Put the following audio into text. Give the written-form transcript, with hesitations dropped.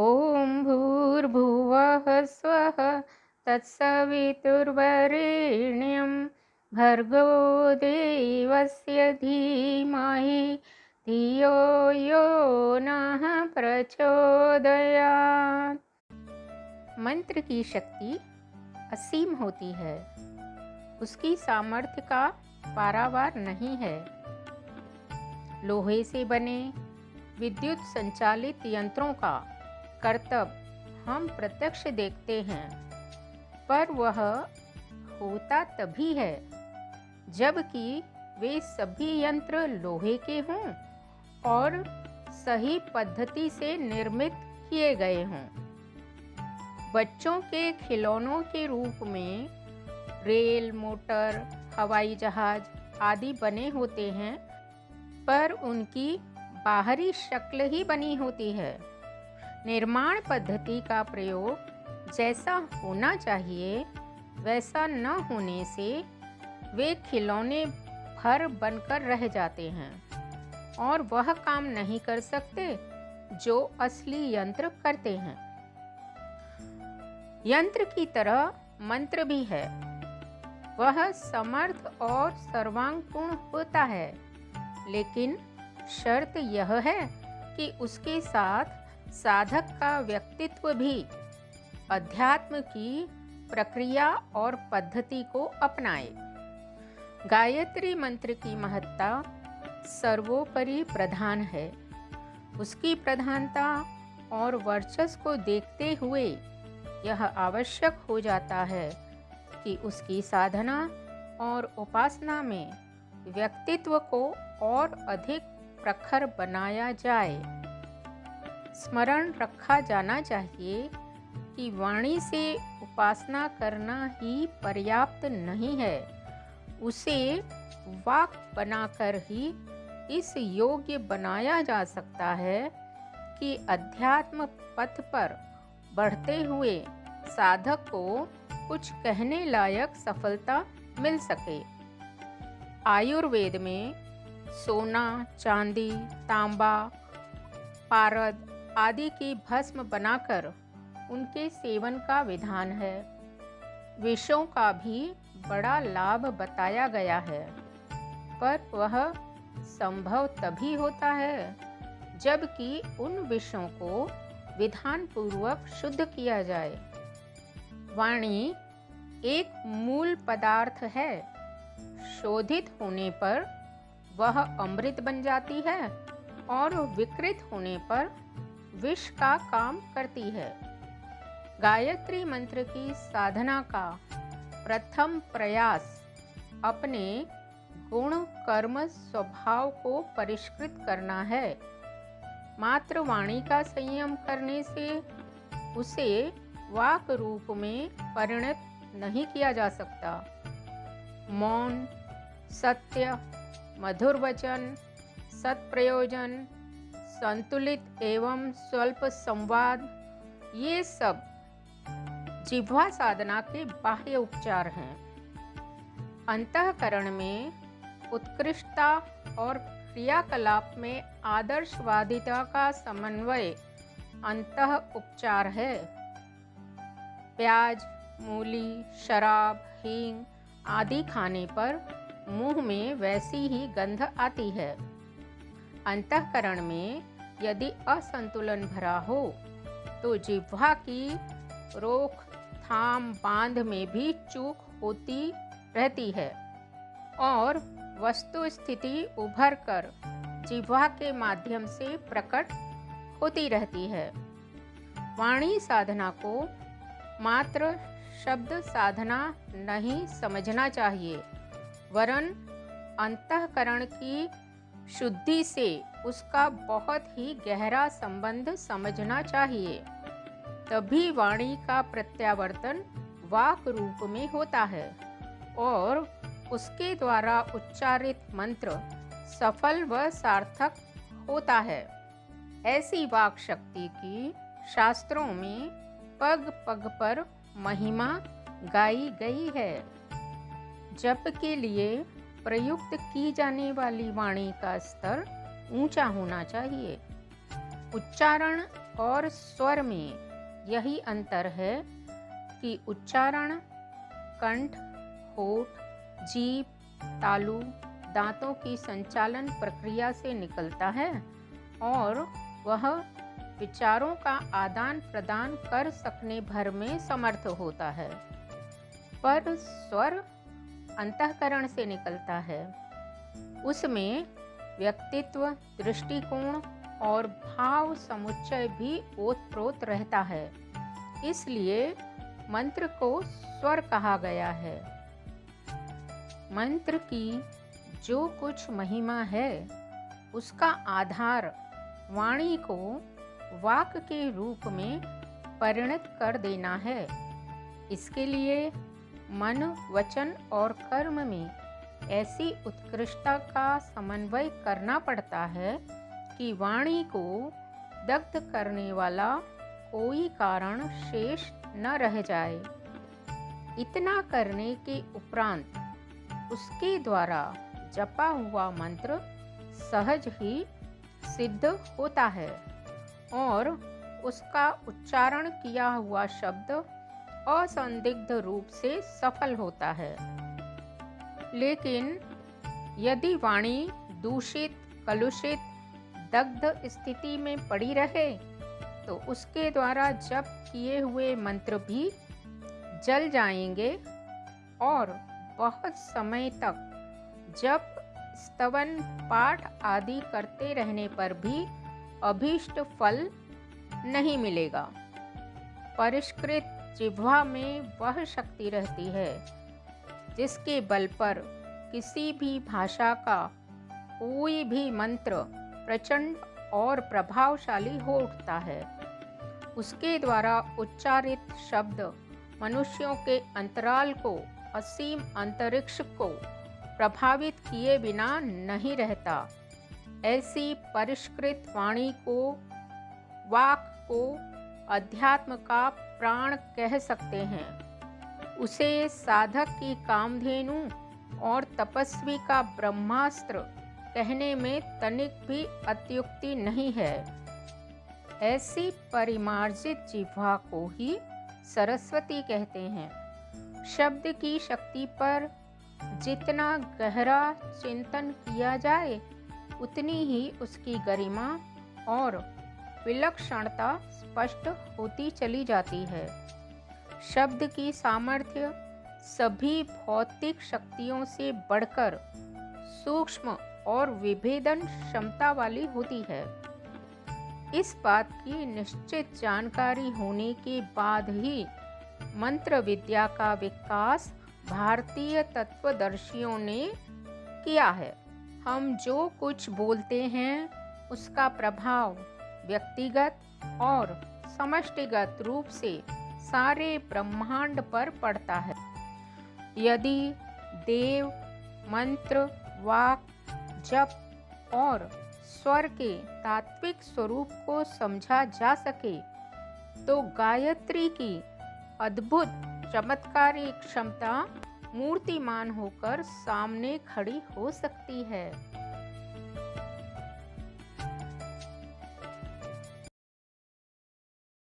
ॐ भूर्भुवः स्वः तत्सवितुर्वरेण्यं भर्गो देवस्य धीमहि धियो यो नः प्रचोदयात्। मंत्र की शक्ति असीम होती है। उसकी सामर्थ्य का पारावार नहीं है। लोहे से बने विद्युत संचालित यंत्रों का करतब हम प्रत्यक्ष देखते हैं, पर वह होता तभी है जबकि वे सभी यंत्र लोहे के हों और सही पद्धति से निर्मित किए गए हों। बच्चों के खिलौनों के रूप में रेल, मोटर, हवाई जहाज आदि बने होते हैं, पर उनकी बाहरी शक्ल ही बनी होती है। निर्माण पद्धति का प्रयोग जैसा होना चाहिए वैसा न होने से वे खिलौने भर बनकर रह जाते हैं और वह काम नहीं कर सकते जो असली यंत्र करते हैं। यंत्र की तरह मंत्र भी है। वह समर्थ और सर्वांगपूर्ण होता है, लेकिन शर्त यह है कि उसके साथ साधक का व्यक्तित्व भी अध्यात्म की प्रक्रिया और पद्धति को अपनाए। गायत्री मंत्र की महत्ता सर्वोपरि प्रधान है। उसकी प्रधानता और वर्चस्व को देखते हुए यह आवश्यक हो जाता है कि उसकी साधना और उपासना में व्यक्तित्व को और अधिक प्रखर बनाया जाए। स्मरण रखा जाना चाहिए कि वाणी से उपासना करना ही पर्याप्त नहीं है। उसे वाक बनाकर ही इस योग्य बनाया जा सकता है कि अध्यात्म पथ पर बढ़ते हुए साधक को कुछ कहने लायक सफलता मिल सके। आयुर्वेद में सोना, चांदी, तांबा, पारद आदि की भस्म बनाकर उनके सेवन का विधान है। विषों का भी बड़ा लाभ बताया गया है, पर वह संभव तभी होता है जबकि उन विषयों को विधान पूर्वक शुद्ध किया जाए। वाणी एक मूल पदार्थ है। शोधित होने पर वह अमृत बन जाती है और विकृत होने पर विष का काम करती है। गायत्री मंत्र की साधना का प्रथम प्रयास अपने गुण, कर्म, स्वभाव को परिष्कृत करना है। मात्र वाणी का संयम करने से उसे वाक रूप में परिणत नहीं किया जा सकता। मौन, सत्य, मधुर वचन, सत्प्रयोजन, संतुलित एवं स्वल्प संवाद, ये सब जिह्वा साधना के बाह्य उपचार हैं। अंतःकरण में उत्कृष्टता और क्रियाकलाप में आदर्शवादिता का समन्वय अंतः उपचार है। प्याज, मूली, शराब, हींग आदि खाने पर मुंह में वैसी ही गंध आती है। अंतःकरण में यदि असंतुलन भरा हो तो जिह्वा की रोकथाम बांध में भी चूक होती रहती है और वस्तु स्थिति उभर कर जिह्वा के माध्यम से प्रकट होती रहती है। वाणी साधना को मात्र शब्द साधना नहीं समझना चाहिए, वरन अंतःकरण की शुद्धि से उसका बहुत ही गहरा संबंध समझना चाहिए। तभी वाणी का प्रत्यावर्तन वाक रूप में होता है और उसके द्वारा उच्चारित मंत्र सफल व सार्थक होता है। ऐसी वाक शक्ति की शास्त्रों में पग पग पर महिमा गाई गई है। जप के लिए प्रयुक्त की जाने वाली वाणी का स्तर ऊंचा होना चाहिए। उच्चारण और स्वर में यही अंतर है कि उच्चारण कंठ, होठ, जीभ, तालु, दांतों की संचालन प्रक्रिया से निकलता है और वह विचारों का आदान प्रदान कर सकने भर में समर्थ होता है। पर स्वर अंतःकरण से निकलता है। उसमें व्यक्तित्व, दृष्टिकोण और भाव समुच्चय भी ओतप्रोत रहता है। इसलिए मंत्र को स्वर कहा गया है। मंत्र की जो कुछ महिमा है उसका आधार वाणी को वाक के रूप में परिणत कर देना है। इसके लिए मन, वचन और कर्म में ऐसी उत्कृष्टता का समन्वय करना पड़ता है कि वाणी को दग्ध करने वाला कोई कारण शेष न रह जाए। इतना करने के उपरांत उसके द्वारा जपा हुआ मंत्र सहज ही सिद्ध होता है और उसका उच्चारण किया हुआ शब्द असंदिग्ध रूप से सफल होता है। लेकिन यदि वाणी दूषित, कलुषित, दग्ध स्थिति में पड़ी रहे तो उसके द्वारा जप किए हुए मंत्र भी जल जाएंगे और बहुत समय तक जप, स्तवन, पाठ आदि करते रहने पर भी अभीष्ट फल नहीं मिलेगा। परिष्कृत जिह्वा में वह शक्ति रहती है जिसके बल पर किसी भी भाषा का कोई भी मंत्र प्रचंड और प्रभावशाली हो उठता है। उसके द्वारा उच्चारित शब्द मनुष्यों के अंतराल को, असीम अंतरिक्ष को प्रभावित किए बिना नहीं रहता। ऐसी परिष्कृत वाणी को, वाक को अध्यात्म का प्राण कह सकते हैं। उसे साधक की कामधेनु और तपस्वी का ब्रह्मास्त्र कहने में तनिक भी अत्युक्ति नहीं है। ऐसी परिमार्जित जिह्वा को ही सरस्वती कहते हैं। शब्द की शक्ति पर जितना गहरा चिंतन किया जाए उतनी ही उसकी गरिमा और विलक्षणता स्पष्ट होती चली जाती है। शब्द की सामर्थ्य सभी भौतिक शक्तियों से बढ़कर सूक्ष्म और विभेदन क्षमता वाली होती है। इस बात की निश्चित जानकारी होने के बाद ही मंत्र विद्या का विकास भारतीय तत्वदर्शियों ने किया है। हम जो कुछ बोलते हैं उसका प्रभाव व्यक्तिगत और समष्टिगत रूप से सारे ब्रह्मांड पर पड़ता है। यदि देव, मंत्र, वाक, जप और स्वर के तात्विक स्वरूप को समझा जा सके तो गायत्री की अद्भुत चमत्कारी क्षमता मूर्तिमान होकर सामने खड़ी हो सकती है।